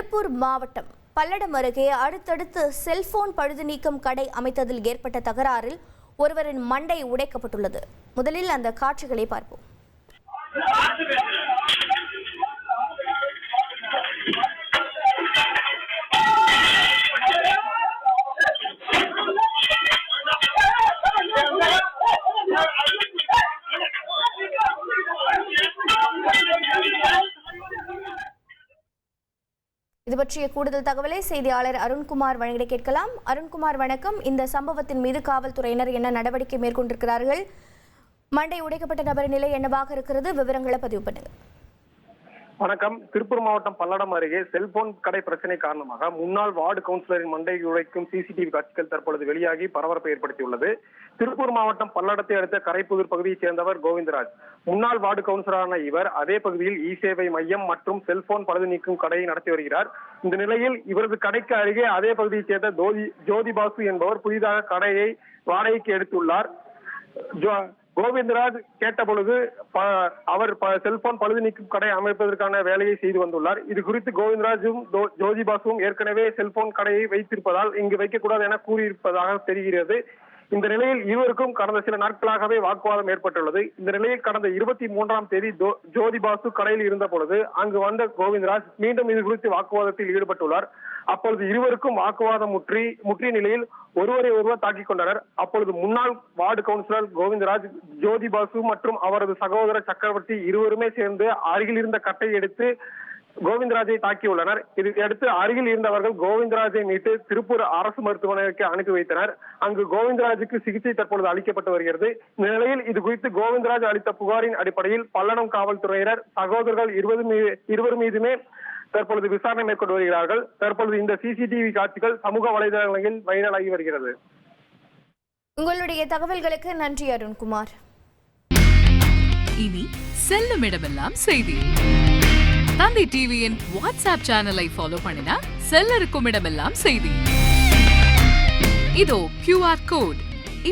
திருப்பூர் மாவட்டம் பல்லடம் அருகே அடுத்தடுத்து செல்போன் பழுது நீக்கும் கடை அமைத்ததில் ஏற்பட்ட தகராறில் ஒருவரின் மண்டை உடைக்கப்பட்டுள்ளது. முதலில் அந்த காட்சிகளை பார்ப்போம். இது பற்றிய கூடுதல் தகவலை செய்தியாளர் அருண்குமார் வழங்கிட கேட்கலாம். அருண்குமார், வணக்கம். இந்த சம்பவத்தின் மீது காவல்துறையினர் என்ன நடவடிக்கை மேற்கொண்டிருக்கிறார்கள்? மண்டை உடைக்கப்பட்ட நபரின் நிலை என்னவாக இருக்கிறது? விவரங்களை பதிவு பண்ணுங்க. வணக்கம். திருப்பூர் மாவட்டம் பல்லடம் அருகே செல்போன் கடை பிரச்சனை காரணமாக முன்னாள் வார்டு கவுன்சிலரின் மண்டை உடைக்கும் சிசிடிவி காட்சிகள் தற்பொழுது வெளியாகி பரபரப்பை ஏற்படுத்தியுள்ளது. திருப்பூர் மாவட்டம் பல்லடத்தை அடுத்த கரைப்புதூர் பகுதியைச் சேர்ந்தவர் கோவிந்தராஜ். முன்னாள் வார்டு கவுன்சிலரான இவர் அதே பகுதியில் இ சேவை மையம் மற்றும் செல்போன் பழுது நீக்கும் கடையை நடத்தி வருகிறார். இந்த நிலையில் இவரது கடைக்கு அருகே அதே பகுதியைச் சேர்ந்த ஜோதி பாசு என்பவர் புதிதாக கடையை வாடகைக்கு எடுத்துள்ளார். கோவிந்தராஜ் கேட்ட பொழுது அவர் செல்போன் பழுது நீக்கும் கடை அமைப்பதற்கான வேலையை செய்து வந்துள்ளார். இது குறித்து கோவிந்தராஜும் ஜோதி பாசுவும் ஏற்கனவே செல்போன் கடையை வைத்திருப்பதால் இங்கு வைக்கக்கூடாது என கூறியிருப்பதாக தெரிகிறது. இந்த நிலையில் இருவருக்கும் கடந்த சில நாட்களாகவே வாக்குவாதம் ஏற்பட்டுள்ளது. இந்த நிலையில் கடந்த 23ஆம் தேதி ஜோதி பாசு கடையில் இருந்த பொழுது அங்கு வந்த கோவிந்தராஜ் மீண்டும் இது குறித்து வாக்குவாதத்தில் ஈடுபட்டுள்ளார். அப்பொழுது இருவருக்கும் வாக்குவாதம் முற்றிய நிலையில் ஒருவரை ஒருவர் தாக்கிக் கொண்டனர். அப்பொழுது முன்னாள் வார்டு கவுன்சிலர் கோவிந்தராஜ், ஜோதி பாசு மற்றும் அவரது சகோதரர் சக்கரவர்த்தி இருவருமே சேர்ந்து அருகில் இருந்த கட்டையை எடுத்து கோவிந்தராஜை தாக்கியுள்ளனர். இதையடுத்து அருகில் இருந்தவர்கள் கோவிந்தராஜை மீட்டு திருப்பூர் அரசு மருத்துவமனைக்கு அனுப்பி வைத்தனர். அங்கு கோவிந்தராஜுக்கு சிகிச்சை தற்பொழுது அளிக்கப்பட்டு வருகிறது. இந்த நிலையில் இது குறித்து கோவிந்தராஜ் அளித்த புகாரின் அடிப்படையில் பல்லடம் காவல்துறையினர் சகோதரர்கள் இருவர் மீதுமே தற்பொழுது விசாரணை மேற்கொண்டு வருகிறார்கள். தற்பொழுது இந்த சிசிடிவி காட்சிகள் சமூக வலைதளங்களில் வைரலாகி வருகிறது. உங்களுடைய தகவல்களுக்கு நன்றி அருண்குமார். இனி செல்லும் இடமெல்லாம் செய்தி. தந்தி டிவியின் வாட்ஸ்அப் சேனலை ஃபாலோ பண்ணினா செல்லருக்கும் இடமெல்லாம் செய்தி. இதோ QR கோட்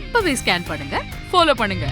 இப்பவே ஸ்கேன் பண்ணுங்க, ஃபாலோ பண்ணுங்க.